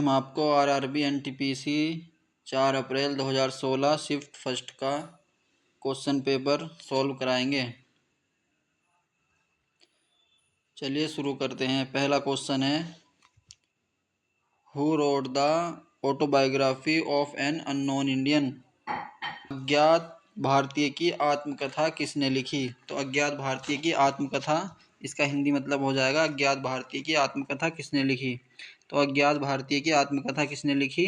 हम आपको RRB NTPC 4 अप्रैल 2016 shift first का क्वेश्चन पेपर सॉल्व कराएंगे। चलिए शुरू करते हैं। पहला क्वेश्चन है, who wrote the autobiography of an unknown Indian. अज्ञात भारतीय की आत्मकथा किसने लिखी? तो अज्ञात भारतीय की आत्मकथा, इसका हिंदी मतलब हो जाएगा अज्ञात भारतीय की आत्मकथा किसने लिखी। तो अज्ञात भारतीय की आत्मकथा किसने लिखी?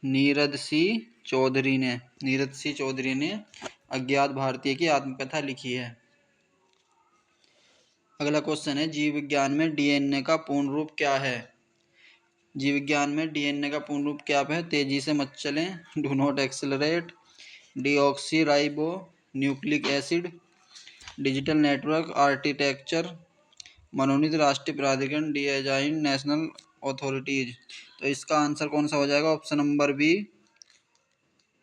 नीरद सिंह चौधरी ने अज्ञात भारतीय की आत्मकथा लिखी है। अगला क्वेश्चन है, जीव विज्ञान में डीएनए का पूर्ण रूप क्या है? जीव विज्ञान में डीएनए का पूर्ण रूप क्या है? तेजी से मत चलें, do not accelerate, deoxy ribo nucleic acid, digital network architecture, मनोनीत राष्ट्रीय प्राधिकरण, डिजाइन नेशनल अथॉरिटीज। तो इसका आंसर कौन सा हो जाएगा? Option number B,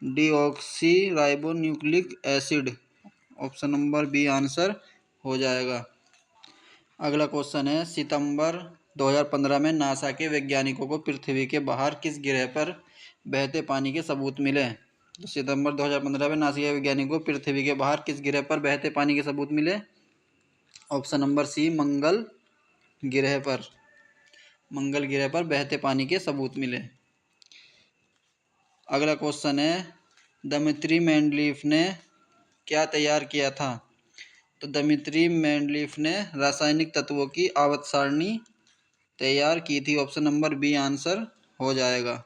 deoxyribonucleic acid. Option number B answer हो जाएगा। अगला क्वेश्चन है, सितंबर 2015 में नासा के वैज्ञानिकों को पृथ्वी के बाहर किस ग्रह पर बहते पानी के सबूत मिले? तो सितंबर 2015 में नासा के वैज्ञानिकों को पृथ्वी के बाहर किस ग्रह पर बहते पानी के सबूत मिले? ऑप्शन नंबर सी, मंगल ग्रह पर बहते पानी के सबूत मिले। अगला क्वेश्चन है, दमित्री मेंडलीफ ने क्या तैयार किया था? तो दमित्री मेंडलीफ ने रासायनिक तत्वों की आवर्त सारणी तैयार की थी। ऑप्शन नंबर बी आंसर हो जाएगा।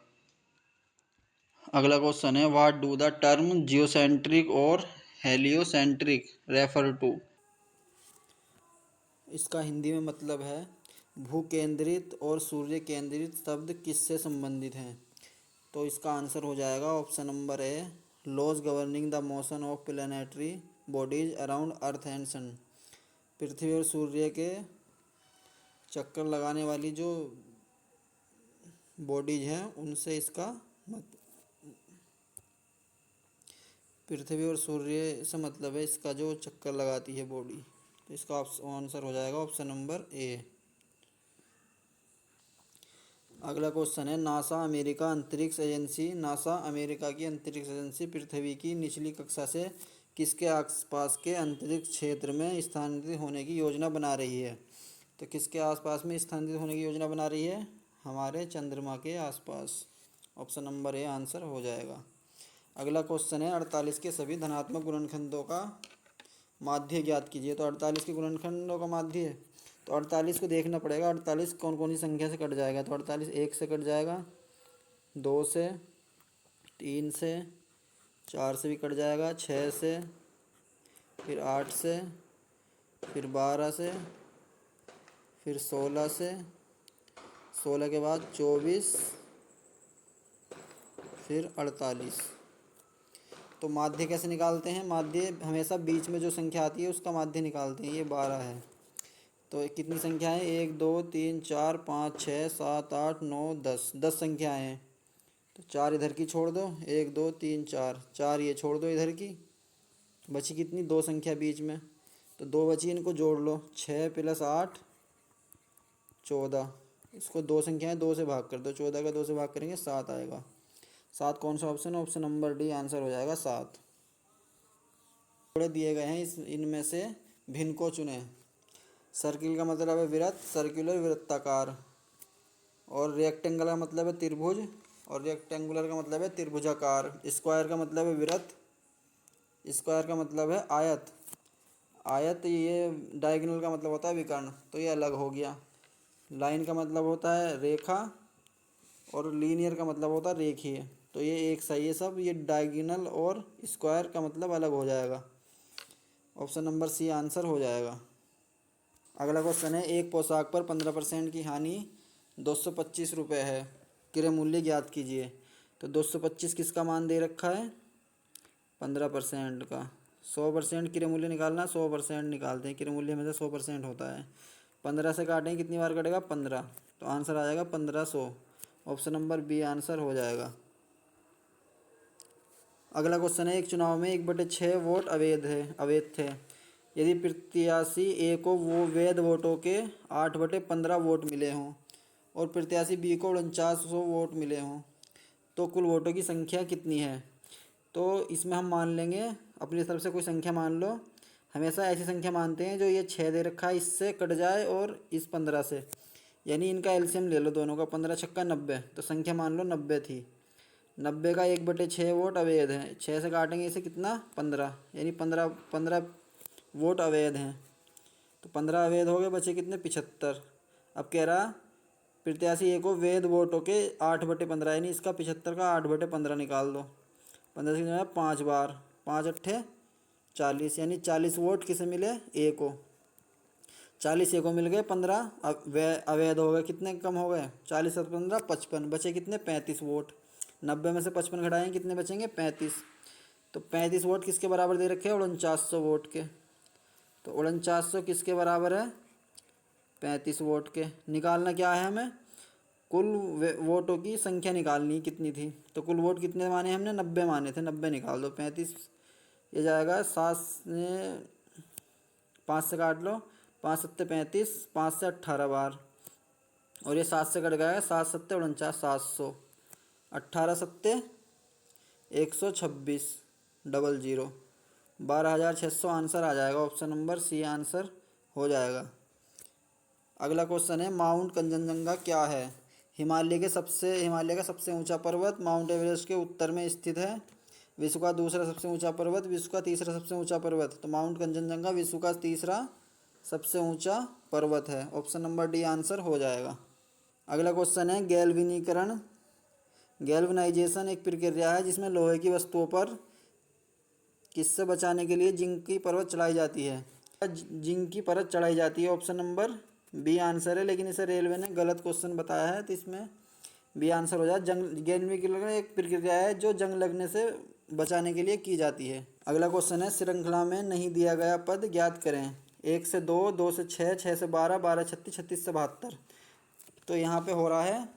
अगला क्वेश्चन है, what do the term geocentric और हेलियोसेंट्रिक रेफर टू? इसका हिंदी में मतलब है भू केंद्रित और सूर्य केंद्रित शब्द किससे संबंधित हैं? तो इसका आंसर हो जाएगा option number A, laws governing the motion of planetary bodies around earth and sun. पृथ्वी और सूर्य के चक्कर लगाने वाली जो बॉडीज हैं उनसे इसका पृथ्वी और सूर्य से मतलब है इसका जो चक्कर लगाती है बॉडी। तो इसका आंसर हो जाएगा ऑप्शन नंबर ए। अगला क्वेश्चन है, नासा अमेरिका की अंतरिक्ष एजेंसी पृथ्वी की निचली कक्षा से किसके आसपास के अंतरिक्ष क्षेत्र में स्थानांतरित होने की योजना बना रही है? तो किसके आसपास में स्थानांतरित होने की योजना बना रही है? हमारे चंद्रमा के आसपास। ऑप्शन नंबर ए आंसर हो जाएगा। अगला क्वेश्चन है, 48 के सभी धनात्मक गुणनखंडों का माध्य ज्ञात कीजिए। तो 48 के गुणनखंडों का माध्य, तो 48 को देखना पड़ेगा 48 कौन कौन सी संख्या से कट जाएगा। तो 48 1 से कट जाएगा, 2 से, 3 से, 4 से भी कट जाएगा, 6 से, फिर 8 से, फिर 12 से, फिर 16 से, 16 के बाद 24, फिर 48। तो माध्य कैसे निकालते हैं? माध्य हमेशा बीच में जो संख्या आती है उसका माध्य निकालते हैं। ये 12 है। तो कितनी संख्याएं? 1 2 3 4 5 6 7 8 9 10, 10 संख्याएं हैं। तो 4 इधर की छोड़ दो, 1 2 3 4, 4 ये छोड़ दो इधर की, बची कितनी? 2 संख्या बीच में, तो 2 बची, इनको जोड़ लो। 6 + 8 14, इसको 2 संख्याएं 2 से भाग कर दो, 14 का 2 से भाग करेंगे 7 आएगा। 7 कौन सा ऑप्शन है? ऑप्शन नंबर डी आंसर हो जाएगा 7। थोड़े दिए गए हैं, इनमें से भिन्न को चुनें। सर्किल का मतलब है वृत्त, सर्कुलर वृत्ताकार, और रेक्टेंगल का मतलब है त्रिभुज, और रेक्टेंगुलर का मतलब है त्रिभुजाकार। स्क्वायर का मतलब है वृत्त, स्क्वायर का मतलब है आयत, ये डायगोनल का मतलब होता है विकर्ण, तो ये अलग हो गया। लाइन का मतलब होता है रेखा, और लीनियर का मतलब होता है रेखीय, तो ये एक सही है सब। ये डायगोनल और स्क्वायर का मतलब अलग हो जाएगा। ऑप्शन नंबर सी आंसर हो जाएगा। अगला क्वेश्चन है, एक पोशाक पर 15% की हानि 225 रुपये है, क्रय मूल्य ज्ञात कीजिए। तो 225 किसका मान दे रखा है? 15% का। 100% क्रय मूल्य निकालना, 100% निकालते हैं, क्रय मूल्य हमेशा 100% होता है। 15 से काटेंगे कितनी बार कटेगा? 15, तो आंसर आ जाएगा 1500। ऑप्शन नंबर बी आंसर हो जाएगा। अगला क्वेश्चन है, एक चुनाव में 1/6 वोट अवैध थे। यदि प्रत्याशी ए को वो वैध वोटों के 8/15 वोट मिले हों और प्रत्याशी बी को 4900 वोट मिले हों तो कुल वोटों की संख्या कितनी है। तो इसमें हम मान लेंगे अपनी तरफ से कोई संख्या मान लो। हमेशा ऐसी संख्या मानते हैं जो ये 6 दे रखा है इससे कट जाए और इस 15 से, यानी इनका एलसीएम ले लो दोनों का, 15 छक्का 90, तो संख्या मान लो 90 थी। 90 का 1/6 वोट अवैध हैं, 6 से काटेंगे इसे कितना 15, यानी 15 वोट अवैध हैं। तो 15 अवैध हो गए, बचे कितने 75। अब कह रहा प्रत्याशी ए को वैध वोटों के 8/15 यानी इसका 75 का 8/15 निकाल दो। 15 से कितना 5 बार, 5 अट्ठे 40, यानी 40 वोट किसे मिले ए को। 40 ए को मिल गए, 15 अवैध हो गए, कितने कम हो गए 40 और 15 55, बचे कितने 35 वोट। 90 में से 55 घटाएंगे कितने बचेंगे 35। तो 35 वोट किसके बराबर दे रखे हैं 4900 वोट के। तो 4900 किसके बराबर है 35 वोट के। निकालना क्या है हमें, कुल वोटों की संख्या निकालनी कितनी थी। तो कुल वोट कितने माने हमने 90 माने थे, 90 निकाल दो। 35 ये जाएगा 7 से 5 से काट लो, 5 सत्ते 35, 5 से 18 बार, और ये 7 से कट गया 7 सत्ते 49, 700, 18 सत्ते 126 00, 12,600 आंसर आ जाएगा। ऑप्शन नंबर सी आंसर हो जाएगा। अगला क्वेश्चन है माउंट कंचनजंगा क्या है। हिमालय का सबसे ऊंचा पर्वत माउंट एवरेस्ट के उत्तर में स्थित है। विश्व का दूसरा सबसे ऊंचा पर्वत, विश्व का तीसरा सबसे ऊंचा पर्वत, तो माउंट कंचनजंगा विश्व का तीसरा सबसे ऊंचा पर्वत है। ऑप्शन नंबर डी आंसर हो जाएगा। अगला क्वेश्चन है गैल्वेनीकरण। गैल्वनाइजेशन एक प्रक्रिया है जिसमें लोहे की वस्तुओं पर किससे बचाने के लिए जिंक की परत चढ़ाई जाती है। जिंक की परत चढ़ाई जाती है, ऑप्शन नंबर बी आंसर है, लेकिन इसे रेलवे ने गलत क्वेश्चन बताया है तो इसमें बी आंसर हो जाए। गैल्वेनीकरण एक प्रक्रिया है जो जंग लगने से बचाने के लिए की जाती है। अगला क्वेश्चन है श्रृंखला में नहीं दिया गया पद ज्ञात करें। 1 से 2, 2 से 6, 6 से 12, 12 36, 36 से 72। तो यहाँ पे हो रहा है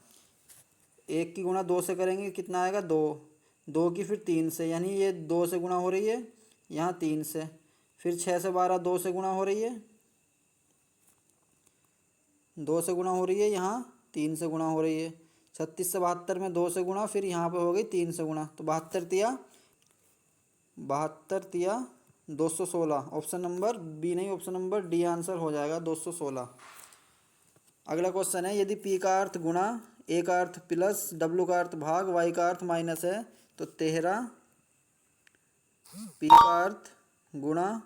1 की गुणा 2 से करेंगे कितना आएगा 2, 2 की फिर 3 से, यानी ये 2 से गुणा हो रही है यहाँ 3 से, फिर 6 से 12 2 से गुणा हो रही है, 2 से गुणा हो रही है, यहाँ 3 से गुणा हो रही है। 36 से 72 में 2 से गुणा, फिर यहाँ पे हो गई 3 से गुणा, तो 72 तिया 216। ऑप्शन नंबर बी नहीं, ऑप्शन नंबर डी आंसर हो जाएगा 216। अगला क्वेश्चन है यदि पी का अर्थ गुणा, ए का अर्थ प्लस, डब्ल्यू का अर्थ भाग, वाई का अर्थ माइनस है तो 13 पी का अर्थ गुणा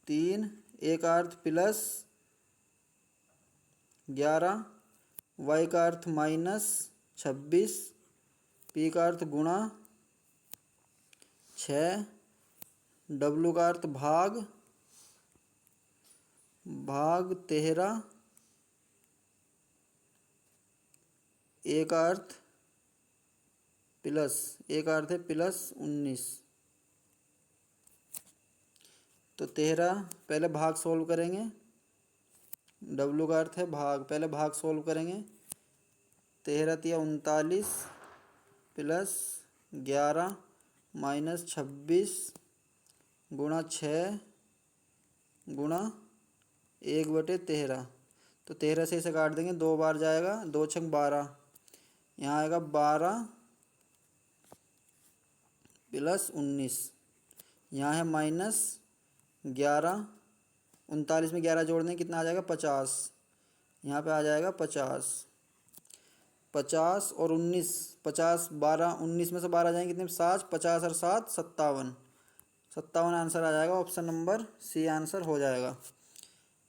3, ए का अर्थ प्लस 11, वाई का अर्थ माइनस 26, पी का अर्थ गुणा 6, डब्ल्यू का अर्थ भाग 13, ए का अर्थ प्लस, ए का अर्थ है प्लस 19। तो 13 पहले भाग सोल्व करेंगे, डब्ल्यू का अर्थ है भाग, पहले भाग सोल्व करेंगे। 13 तिया 39 प्लस 11 माइनस 26 गुणा 6 गुणा 1/13। तो 13 से इसे काट देंगे, 2 बार जाएगा, 2 छक 12, यहाँ आएगा 12 प्लस 19, यहाँ है माइनस 11, 39 में 11 जोड़ दें कितना आ जाएगा 50, यहाँ पे आ जाएगा 50, 50 और 19, 50 12 19 में से 12 जाएंगे कितने 7, 50 और 7 57, 57 आंसर आ जाएगा। ऑप्शन नंबर सी आंसर हो जाएगा।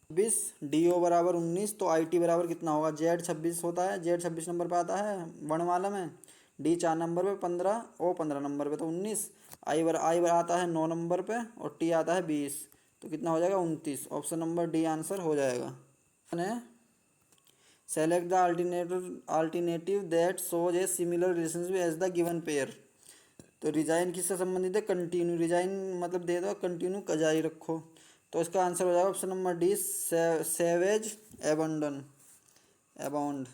26 डी ओ बराबर 19, तो आई टी बराबर कितना होगा, जेड 26 होता है, जेड 26 नंबर पे आता है वर्णमाला में, डी 4 नंबर पे, 15 ओ 15 नंबर पे, तो 19, आई आता है 9 नंबर पे और टी आता है 20, तो कितना हो जाएगा 29। ऑप्शन नंबर डी आंसर हो जाएगा। Select the alternative that shows a similar relationship as the given pair. तो रिजाइन किससे संबंधित है, कंटिन्यू, रिजाइन मतलब दे दो कंटिन्यू का जारी रखो, तो इसका आंसर हो जाएगा option number D savage abandon abound.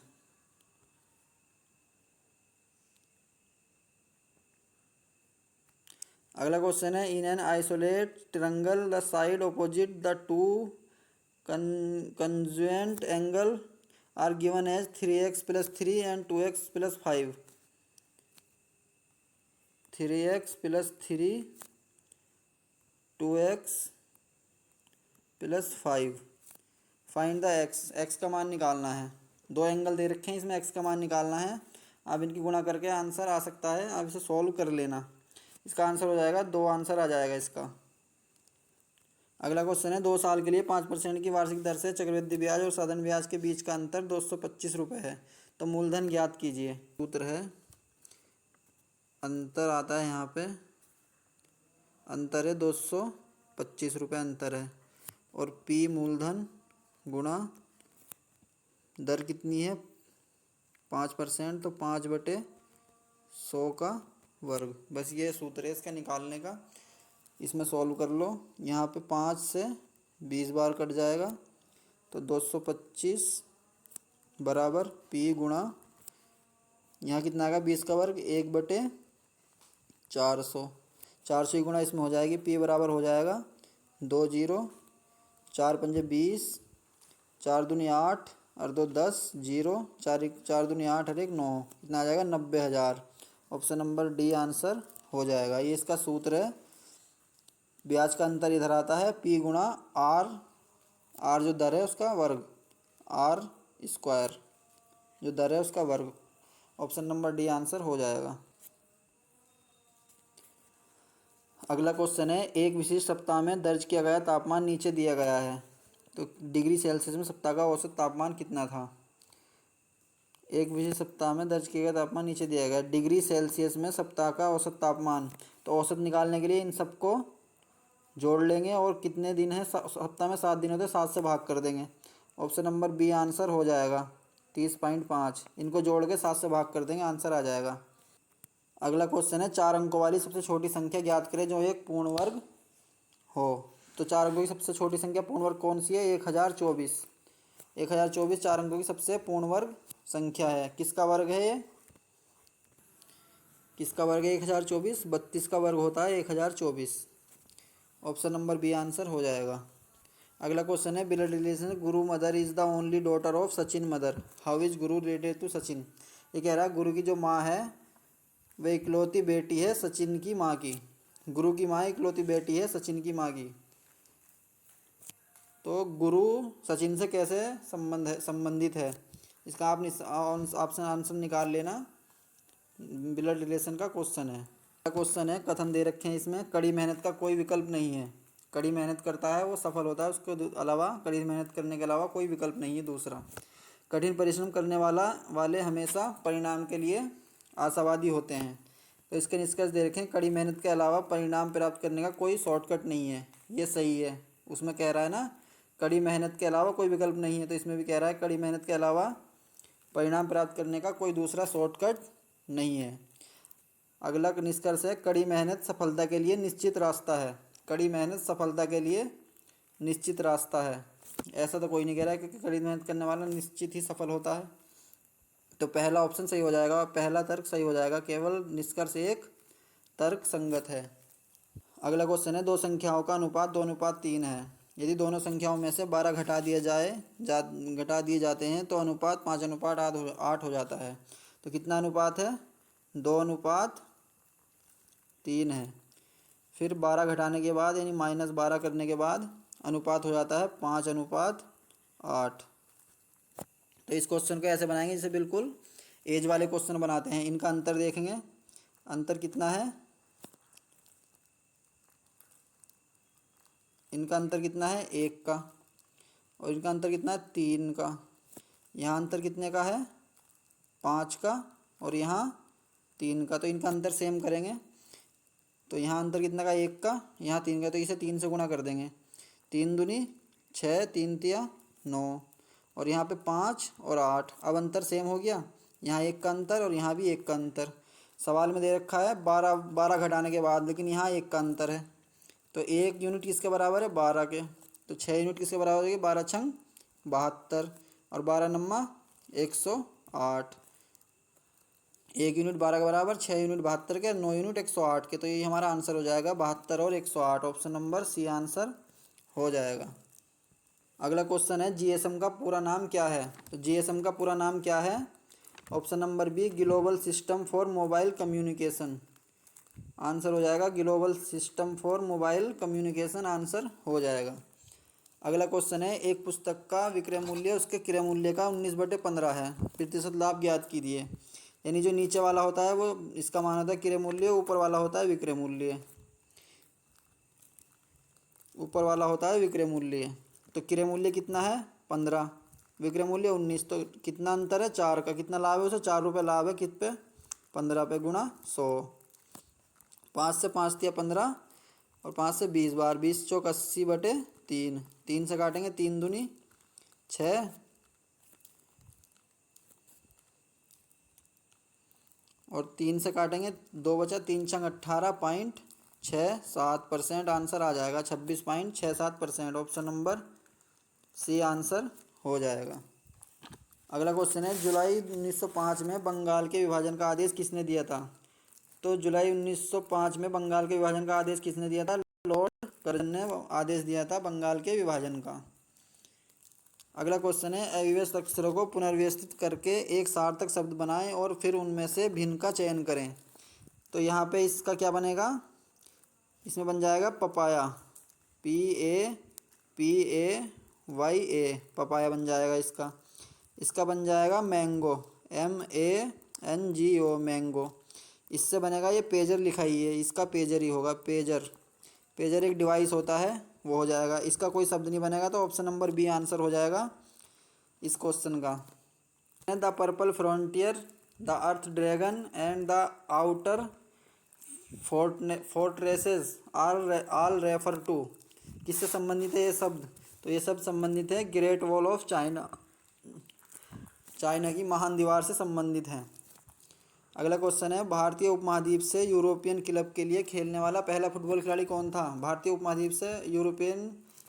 अगला क्वेश्चन है in an isosceles triangle the side opposite the two congruent angle are given as 3x + 3 and 2x + 5। 3x + 3 2x + 5। Find the x का मान निकालना है। दो एंगल दे रखे हैं, इसमें x का मान निकालना है। आप इनकी गुणा करके आंसर आ सकता है, आप इसे सॉल्व कर लेना। इसका आंसर हो जाएगा 2 आंसर आ जाएगा इसका। अगला क्वेश्चन है 2 साल के लिए 5% की वार्षिक दर से चक्रवृद्धि ब्याज और साधन ब्याज के बीच का अंतर 225 रुपये है, तो मूलधन ज्ञात कीजिए। सूत्र है, अंतर आता है यहाँ पे, अंतर है 225 रुपये अंतर है, और पी मूलधन गुणा दर कितनी है 5%, तो 5/100 का वर्ग। बस ये सूत्र है इसका निकालने का। इसमें सॉल्व कर लो। यहाँ पे 5 से 20 बार कट जाएगा, तो 225 बराबर पी गुणा, यहाँ कितना आएगा 20 का वर्ग 1/400। 400 गुणा इसमें हो जाएगी, पी बराबर हो जाएगा 2 0, 4 पंजे 20, 4 दूनी 8 और 2 10, 0, 4 दूनी 8 और 1 9, कितना आ जाएगा 90,000। ऑप्शन नंबर डी आंसर हो जाएगा। ये इसका सूत्र है। ब्याज का अंतर इधर आता है, पी गुणा आर जो दर है उसका वर्ग, आर स्क्वायर जो दर है उसका वर्ग। ऑप्शन नंबर डी आंसर हो जाएगा। अगला क्वेश्चन है, एक विशिष्ट सप्ताह में दर्ज किया गया तापमान नीचे दिया गया है, तो डिग्री सेल्सियस में सप्ताह का औसत तापमान कितना था। एक विशिष्ट सप्ताह में दर्ज किया गया तापमान नीचे दिया गया, डिग्री सेल्सियस में सप्ताह का औसत तापमान। तो औसत निकालने के लिए इन सबको जोड़ लेंगे, और कितने दिन है सप्ताह में 7 दिन होते हैं, 7 से भाग कर देंगे। ऑप्शन नंबर बी आंसर हो जाएगा 30.5। इनको जोड़ के 7 से भाग कर देंगे, आंसर आ जाएगा। अगला क्वेश्चन है, 4 अंकों वाली सबसे छोटी संख्या ज्ञात करें जो एक पूर्ण वर्ग हो। तो 4 अंकों की सबसे छोटी संख्या पूर्ण वर्ग कौन सी है, 1024। 1024 4 अंकों की सबसे पूर्ण वर्ग संख्या है। किसका वर्ग है ये, किसका वर्ग है 1024, 32 का वर्ग होता है 1024। ऑप्शन नंबर बी आंसर हो जाएगा। अगला क्वेश्चन है, blood relation, Guru mother is the only daughter of Sachin mother, how is Guru related to Sachin. ये कह रहा है गुरु की जो माँ है वह इकलौती बेटी है सचिन की माँ की। गुरु की माँ इकलौती बेटी है सचिन की माँ की, तो गुरु सचिन से कैसे संबंधित है, इसका आप ऑप्शन आंसर निकाल लेना। ब्लड रिलेशन का क्वेश्चन है। क्वेश्चन है, कथन दे रखे हैं इसमें, कड़ी मेहनत का कोई विकल्प नहीं है। कड़ी मेहनत करता है वो सफल होता है, उसके अलावा कड़ी मेहनत करने के अलावा कोई विकल्प नहीं है। दूसरा, कठिन परिश्रम करने वाले हमेशा परिणाम के लिए आशावादी होते हैं। तो इसके निष्कर्ष दे रखे हैं, कड़ी मेहनत के अलावा परिणाम प्राप्त करने का कोई शॉर्टकट नहीं है। ये सही है। उसमें कह रहा है ना, कड़ी मेहनत के अलावा कोई विकल्प नहीं है, तो इसमें भी कह रहा है कड़ी मेहनत के अलावा परिणाम प्राप्त करने का कोई दूसरा शॉर्टकट नहीं है। अगला निष्कर्ष है, कड़ी मेहनत सफलता के लिए निश्चित रास्ता है। कड़ी मेहनत सफलता के लिए निश्चित रास्ता है, ऐसा तो कोई नहीं कह रहा है, क्योंकि कड़ी मेहनत करने वाला निश्चित ही सफल होता है। तो पहला ऑप्शन सही हो जाएगा, पहला तर्क सही हो जाएगा। केवल निष्कर्ष एक तर्क संगत है। अगला क्वेश्चन है, दो संख्याओं का अनुपात 2:3 है। यदि दोनों संख्याओं में से 12 घटा दिए जाते हैं तो अनुपात 5:8 हो जाता है। तो कितना अनुपात है, 2:3 है। फिर 12 घटाने के बाद यानी -12 करने के बाद अनुपात हो जाता है 5:8। तो इस क्वेश्चन को ऐसे बनाएंगे जैसे बिल्कुल एज वाले क्वेश्चन बनाते हैं। इनका अंतर देखेंगे, अंतर कितना है, इनका अंतर कितना है 1 का, और इनका अंतर कितना है 3 का। यहाँ अंतर कितने का है 5 का, और यहाँ 3 का। तो इनका अंतर सेम करेंगे, तो यहाँ अंतर कितना का 1 का, यहाँ 3 का, तो इसे 3 से गुणा कर देंगे। 3 दूनी 6, 3 तिया 9, और यहाँ पे 5 और 8। अब अंतर सेम हो गया, यहाँ 1 का अंतर और यहाँ भी 1 का अंतर। सवाल में दे रखा है 12 घटाने के बाद, लेकिन यहाँ 1 का अंतर है। तो 1 यूनिट किसके बराबर है 12 के, तो 6 यूनिट किसके बराबर होगी 12 छंग 72, और 12 नम्मा 108। 1 यूनिट 12 के बराबर, 6 यूनिट 72 के, 9 यूनिट 108 के। तो ये हमारा आंसर हो जाएगा 72 और 108। ऑप्शन नंबर सी आंसर हो जाएगा। अगला क्वेश्चन है जीएसएम का पूरा नाम क्या है। तो जीएसएम का पूरा नाम क्या है? Option number B global system for mobile communication. Answer हो जाएगा global system for mobile communication, answer हो जाएगा। अगला क्वेश्चन है एक पुस्तक का विक्रय मूल्य उसके क्रय मूल्य का 19/15 है, प्रतिशत लाभ ज्ञात कीजिए। यानी जो नीचे वाला होता है वो इसका मान होता है क्रय मूल्य, ऊपर वाला होता है विक्रय मूल्य। ऊपर वाला होता है विक्रय मूल्य। तो क्रय मूल्य कितना है? 15, विक्रय मूल्य 19, तो कितना अंतर है? 4 का। कितना लाभ है उसे? 4 रुपये लाभ है। कित पे? 15 पे गुणा 100। 5 से 5 दिया 15 और 5 से 20 बार, 20 चौक 80/3। 3 से काटेंगे 3 दूनी 6 और 3 से काटेंगे 2 बचा, 3 छंग 18.67%, आंसर आ जाएगा 26.67%। ऑप्शन नंबर सी आंसर हो जाएगा। अगला क्वेश्चन है जुलाई 1905 में बंगाल के विभाजन का आदेश किसने दिया था? तो जुलाई 1905 में बंगाल के विभाजन का आदेश किसने दिया था? लॉर्ड कर्जन ने आदेश दिया था बंगाल के विभाजन का। अगला क्वेश्चन है अव्यवस्थित अक्षरों को पुनर्व्यवस्थित करके एक सार्थक शब्द बनाएं और फिर उनमें से भिन्न का चयन करें। तो यहाँ पे इसका क्या बनेगा? इसमें बन जाएगा पपाया, PAPAYA, पपाया बन जाएगा इसका। इसका बन जाएगा मैंगो, MANGO, मैंगो। इससे बनेगा ये पेजर, लिखा ही है इसका पेजर ही होगा, पेजर। पेजर एक डिवाइस होता है, वो हो जाएगा। इसका कोई शब्द नहीं बनेगा, तो ऑप्शन नंबर बी आंसर हो जाएगा इस क्वेश्चन का। The purple frontier, the earth dragon and the outer fortresses are all refer to. किससे संबंधित है ये शब्द? तो ये सब संबंधित है great wall of China, China की महान दीवार से संबंधित है। अगला क्वेश्चन है भारतीय उपमहाद्वीप से यूरोपियन क्लब के लिए खेलने वाला पहला फुटबॉल खिलाड़ी कौन था? भारतीय उपमहाद्वीप से यूरोपियन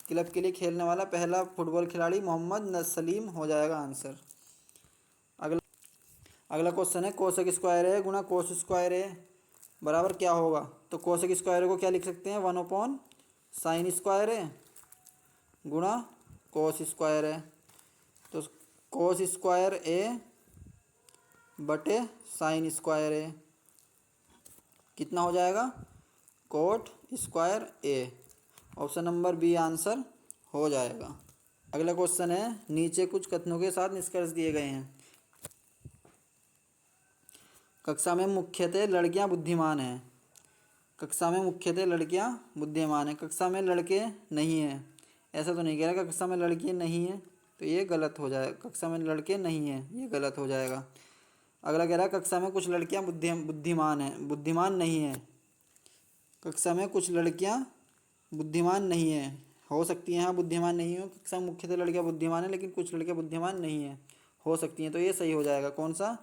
क्लब के लिए खेलने वाला पहला फुटबॉल खिलाड़ी मोहम्मद सलीम हो जाएगा आंसर। अगला क्वेश्चन है कोसेक स्क्वायर ए गुणा कोस स्क्वायर ए बराबर क्या होगा? तो कोसेक स्क्वायर को क्या लिख सकते हैं? 1/sin स्क्वायर ए गुणा कोस स्क्वायर ए। तो कोस स्क्वायर ए बटे साइन स्क्वायर ए कितना हो जाएगा? कोट स्क्वायर ए। ऑप्शन नंबर बी आंसर हो जाएगा। अगला क्वेश्चन है नीचे कुछ कथनों के साथ निष्कर्ष दिए गए हैं। कक्षा में मुख्यतः लड़कियां बुद्धिमान हैं। कक्षा में मुख्यतः लड़कियां बुद्धिमान हैं, कक्षा में लड़के नहीं हैं। ऐसा तो नहीं कह रहा कक्षा में लड़की नहीं है, तो ये गलत हो जाएगा। कक्षा में लड़के नहीं हैं, ये गलत हो जाएगा। अगला कह रहा है कक्षा में कुछ लड़कियां बुद्धिमान हैं, बुद्धिमान नहीं है। कक्षा में कुछ लड़कियां बुद्धिमान नहीं है, हो सकती हैं हाँ बुद्धिमान नहीं हो। कक्षा में मुख्यतः लड़कियां बुद्धिमान हैं लेकिन कुछ लड़कियां बुद्धिमान नहीं हैं, हो सकती हैं। तो ये सही हो जाएगा। कौन सा?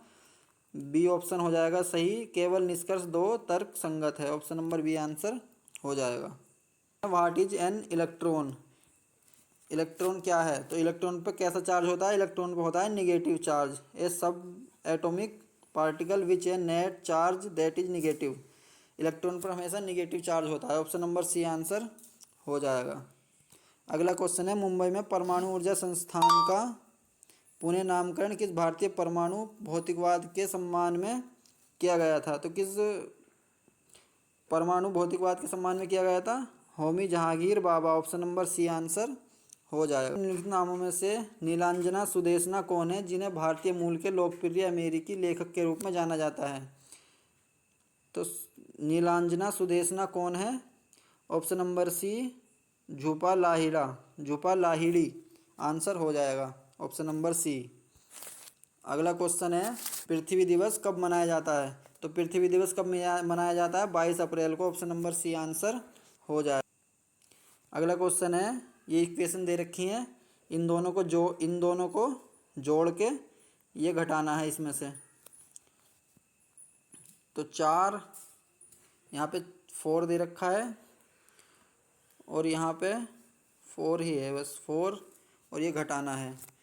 बी ऑप्शन हो जाएगा सही। केवल निष्कर्ष 2 तर्क संगत है। ऑप्शन नंबर बी आंसर हो जाएगा। What is an electron? Electron क्या है? तो इलेक्ट्रॉन पर कैसा चार्ज होता है? इलेक्ट्रॉन पर होता है negative charge. A subatomic particle which a net charge that is negative. Electron पर हमेशा निगेटिव चार्ज होता है। ऑप्शन नंबर सी आंसर हो जाएगा। अगला क्वेश्चन है मुंबई में परमाणु ऊर्जा संस्थान का पुनः नामकरण किस भारतीय परमाणु भौतिकवाद के सम्मान में किया गया था? तो किस परमाणु भौतिकवाद के सम्मान में किया गया था? Homi Jehangir Bhabha. Option number C answer हो जाएगा। निम्नलिखित नामों में से नीलांजना सुदेशना कौन है जिन्हें भारतीय मूल के लोकप्रिय अमेरिकी लेखक के रूप में जाना जाता है? तो नीलांजना सुदेशना कौन है? Option number C Jhumpa Lahiri, Jhumpa Lahiri, answer हो जाएगा ऑप्शन नंबर सी। अगला क्वेश्चन है पृथ्वी दिवस कब मनाया जाता है? तो पृथ्वी दिवस कब मनाया जाता है? 22 अप्रैल को। ऑप्शन नंबर सी आंसर हो जाएगा। अगला क्वेश्चन है ये इक्वेशन दे रखी हैं, इन दोनों को जोड़ के ये घटाना है इसमें से। तो 4 यहाँ पे 4 दे रखा है और यहाँ पे 4 ही है, बस 4, और ये घटाना है।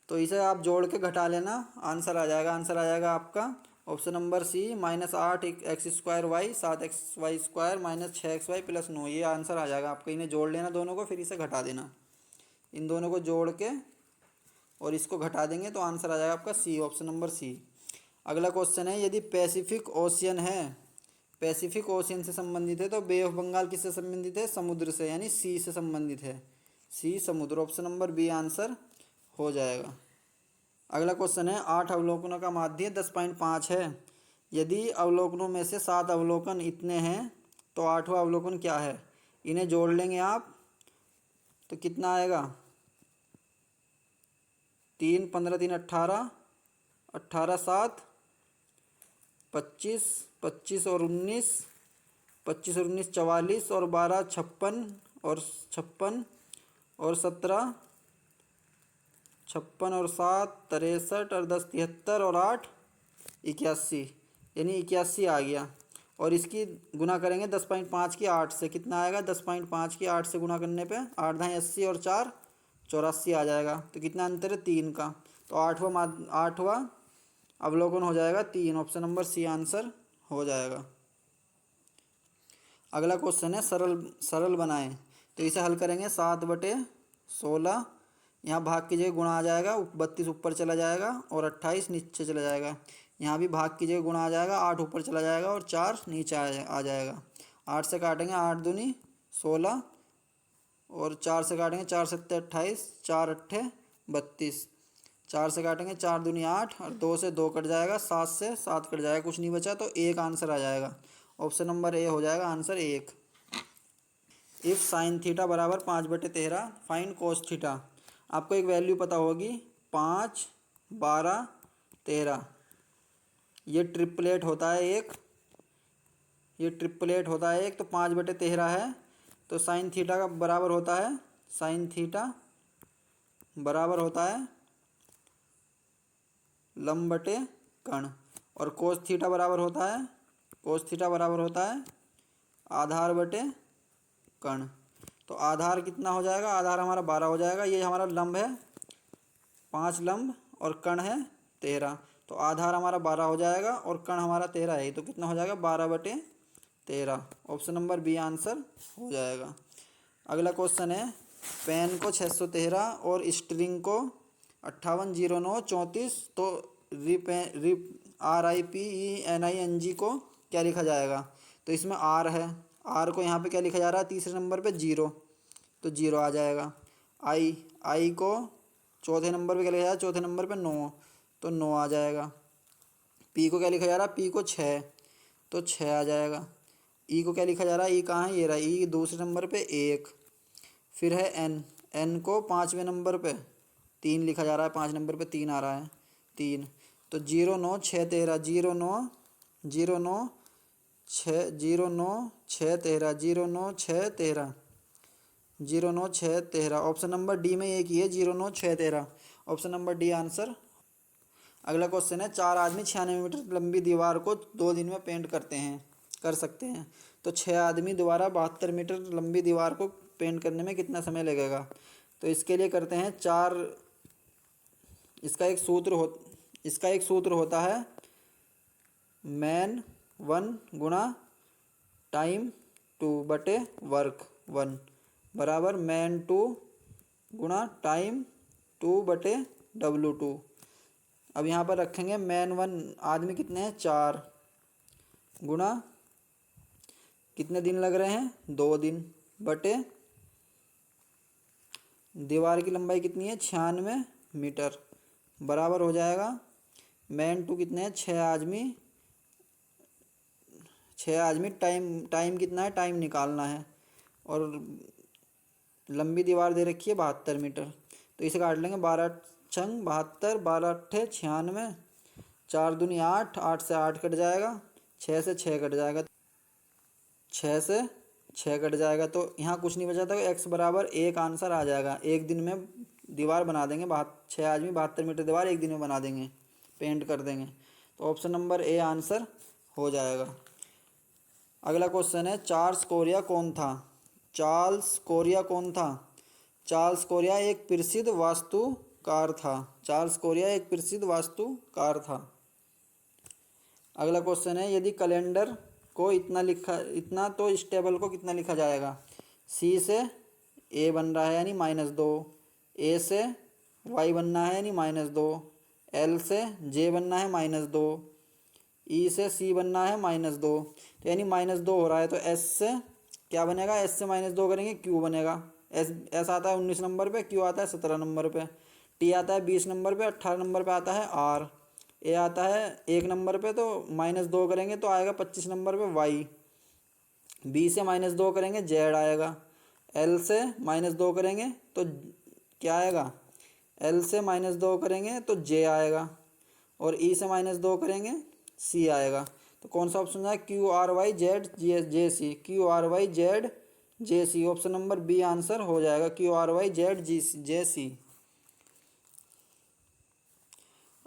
तो इसे आप जोड़ के घटा लेना, आंसर आ जाएगा। आंसर आ जाएगा आपका ऑप्शन नंबर सी -8x² y 7xy² -6xy + 9, ये आंसर आ जाएगा आपका। इन्हें जोड़ लेना दोनों को, फिर इसे घटा देना। इन दोनों को जोड़ के और इसको घटा देंगे तो आंसर आ जाएगा आपका सी, ऑप्शन नंबर सी। अगला क्वेश्चन है, यदि पैसिफिक ओशियन है, पैसिफिक ओशियन से संबंधित है, तो बे ऑफ बंगाल किससे संबंधित है? समुद्र से, यानी सी से संबंधित है। सी समुद्र, ऑप्शन नंबर बी आंसर हो जाएगा। अगला क्वेश्चन है, 8 अवलोकनों का माध्य 10.5 है। यदि अवलोकनों में से 7 अवलोकन इतने हैं तो 8वां अवलोकन क्या है? इन्हें जोड़ लेंगे आप तो कितना आएगा? 3 15 3 18, 18 7 25, 25 और 19, 25 और 19 44 और 12 56 और 56 और 17 56 और 7 63 और 10 73 और 8 81, यानी 81 आ गया। और इसकी गुना करेंगे 10.5 की 8 से, कितना आएगा? 10.5 की 8 से गुना करने पे 8 दाएँ 80 और 4 84 आ जाएगा। तो कितना अंतर है? 3 का। तो आठवां अवलोकन हो जाएगा 3, ऑप्शन नंबर सी आंसर हो जाएगा। अगला क्वेश्चन है, सरल बनाएं। तो इसे हल करेंगे 7/16, यहाँ भाग की जगह गुणा आ जाएगा, 32 ऊपर चला जाएगा और 28 नीचे चला जाएगा। यहाँ भी भाग की जगह गुणा आ जाएगा, 8 ऊपर चला जाएगा और 4 नीचे आ जाएगा। 8 से काटेंगे 8 दूनी 16 और 4 से काटेंगे 4 सत्ते 28, 4 अट्ठे 32, 4 से काटेंगे 4 दूनी 8 और 2 से 2 कट जाएगा, 7 से 7 कट जाएगा, कुछ नहीं बचा तो 1 आंसर आ जाएगा। ऑप्शन नंबर ए हो जाएगा आंसर 1। इफ़ साइन थीटा बराबर 5/13 फाइंड कोस थीटा। आपको एक वैल्यू पता होगी 5 12 13, ये ट्रिपलेट होता है एक, ये ट्रिपलेट होता है एक, तो 5/13 है। तो साइन थीटा का बराबर होता है, साइन थीटा बराबर होता है लंब बटे कर्ण, और कोस थीटा बराबर होता है, कोस थीटा बराबर होता है आधार बटे कर्ण। तो आधार कितना हो जाएगा? आधार हमारा 12 हो जाएगा। ये हमारा लंब है 5 लंब और कर्ण है 13, तो आधार हमारा 12 हो जाएगा और कर्ण हमारा 13 है, तो कितना हो जाएगा? 12/13, ऑप्शन नंबर बी आंसर हो जाएगा। अगला क्वेश्चन है, पेन को 613 और स्ट्रिंग को 580934, तो RIPENING को क्या लिखा जाएगा? तो इसमें आर है, आर को यहाँ पे क्या लिखा जा रहा है? तीसरे नंबर पे 0, तो 0 आ जाएगा। आई को चौथे नंबर पे क्या लिखा जा रहा है? चौथे नंबर पे 9, तो 9 आ जाएगा। पी को क्या लिखा जा रहा है? पी को 6, तो 6 आ जाएगा। ई को क्या लिखा जा रहा है? ई कहाँ है? ये रहा, ई दूसरे नंबर पे 1। फिर है एन को 5वें नंबर पे 3 लिखा जा रहा है, 5 नंबर पे 3 आ रहा है, 3, तो 0 9 6 13, 0 9 0 9 6 0 9 6 13, 0 9 6 13, 0 9 6 13, ऑप्शन नंबर डी में एक ही है 0 9 6 13, ऑप्शन नंबर डी आंसर। अगला क्वेश्चन है, 4 आदमी 96 मीटर लंबी दीवार को 2 दिन में पेंट कर सकते हैं, तो 6 आदमी द्वारा 72 मीटर लंबी दीवार को पेंट करने में कितना समय लगेगा? तो इसके लिए करते हैं 4, इसका एक सूत्र होता है मैन 1 गुणा टाइम 2 बटे वर्क 1 बराबर मैन 2 गुणा टाइम 2 बटे W2। अब यहाँ पर रखेंगे मैन 1 आदमी कितने हैं? 4 गुणा कितने दिन लग रहे हैं? 2 दिन बटे दीवार की लंबाई कितनी है? 96 मीटर बराबर हो जाएगा मैन 2 कितने हैं? 6 आदमी टाइम कितना है? टाइम निकालना है, और लंबी दीवार दे रखी है 72 मीटर, तो इसे काट लेंगे 12 छंग 72, 12 अट्ठे 96, 4 दूनी 8, 8 से 8 कट जाएगा, 6 से 6 कट जाएगा, 6 से 6 कट जाएगा, तो यहाँ कुछ नहीं बचा, तो x बराबर 1 आंसर आ जाएगा। एक दिन में दीवार बना देंगे, 6 आदमी 72 मीटर दीवार एक दिन में बना देंगे, पेंट कर देंगे, तो ऑप्शन नंबर ए आंसर हो जाएगा। अगला क्वेश्चन है, चार्ल्स कोरिया कौन था? चार्ल्स कोरिया कौन था? चार्ल्स कोरिया एक प्रसिद्ध वास्तुकार था, चार्ल्स कोरिया एक प्रसिद्ध वास्तुकार था। अगला क्वेश्चन है, यदि कैलेंडर को इतना तो इस टेबल को कितना लिखा जाएगा? सी से ए बन रहा है यानी -2, ए से वाई बनना है यानी -2, एल से जे बनना है -2, ई से सी बनना है -2, तो यानी -2 हो रहा है, तो एस से क्या बनेगा, एस से -2 करेंगे क्यू बनेगा। एस आता है 19 नंबर पे, क्यू आता है 17 नंबर पे, टी आता है 20 नंबर पे, 18 नंबर पे आता है आर, ए आता है 1 नंबर पे, तो -2 करेंगे तो आएगा 25 नंबर पे वाई, बी से -2 करेंगे जेड आएगा, एल से -2 करेंगे तो क्या आएगा, एल से -2 करेंगे तो जे आएगा, और ई से -2 करेंगे सी आएगा। तो कौन सा ऑप्शन है, Q R Y Z J सी, Q R Y Z J सी, ऑप्शन नंबर बी आंसर हो जाएगा, Q R Y Z J सी।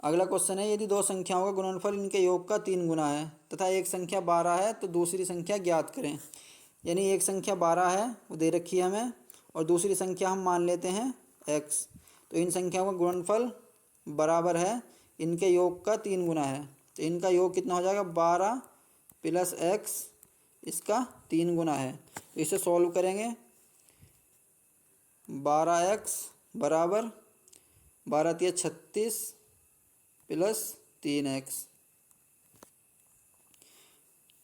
अगला क्वेश्चन है, यदि दो संख्याओं का गुणनफल इनके योग का 3 गुना है तथा एक संख्या 12 है तो दूसरी संख्या ज्ञात करें। यानी एक संख्या 12 है वो दे रखी है हमें, और दूसरी संख्या हम मान लेते हैं x, तो इन संख्याओं का गुणनफल बराबर है इनके योग का 3 गुना है, तो इनका योग कितना हो जाएगा, 12 + x, इसका 3 गुना है। तो इसे सॉल्व करेंगे, 12x बराबर 12 × 36 + 3x,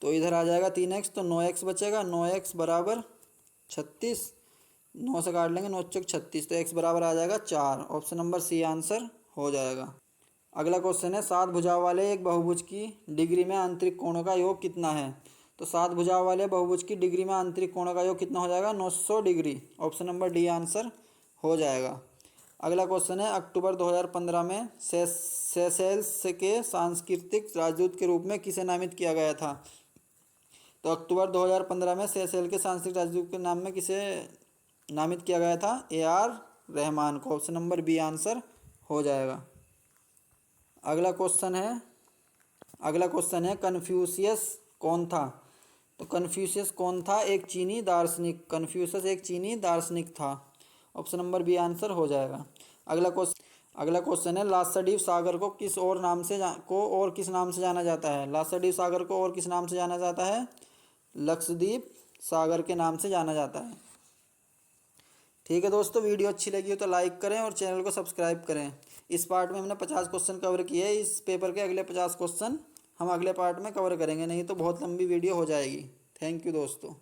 तो इधर आ जाएगा 3x, तो 9x बचेगा, 9x बराबर 36, 9 से काट लेंगे, 9 चौक 36, तो x बराबर आ जाएगा 4, ऑप्शन नंबर सी आंसर हो जाएगा। अगला क्वेश्चन है, 7 भुजाओं वाले एक बहुभुज की डिग्री में आंतरिक कोणों का योग कितना है। तो 7 भुजाओं वाले बहुभुज की डिग्री में आंतरिक कोणों का योग कितना हो जाएगा, 900 degree, option number D answer हो जाएगा। अगला क्वेश्चन है, अक्टूबर 2015 में सेशेल्स के सांस्कृतिक राजदूत के रूप में किसे नामित किया गया था। तो अक्टूबर 2015 में सेशेल्स के सांस्कृतिक राजदूत के नाम में किसे नामित किया गया था, AR रहमान को, ऑप्शन नंबर बी आंसर हो जाएगा। अगला क्वेश्चन है कन्फ्यूशियस कौन था। तो कन्फ्यूशियस कौन था, एक चीनी दार्शनिक, कन्फ्यूशियस एक चीनी दार्शनिक था, ऑप्शन नंबर बी आंसर हो जाएगा। अगला क्वेश्चन है, लाक्षाद्वीप सागर को किस नाम से जाना जाता है। लाक्षाद्वीप सागर को और किस नाम से जाना जाता है, लक्षद्वीप सागर के नाम से जाना जाता है। ठीक है दोस्तों, वीडियो अच्छी लगी हो तो लाइक करें और चैनल को सब्सक्राइब करें। इस पार्ट में हमने 50 क्वेश्चन कवर किए हैं, इस पेपर के अगले 50 क्वेश्चन हम अगले पार्ट में कवर करेंगे, नहीं तो बहुत लंबी वीडियो हो जाएगी। थैंक यू दोस्तों।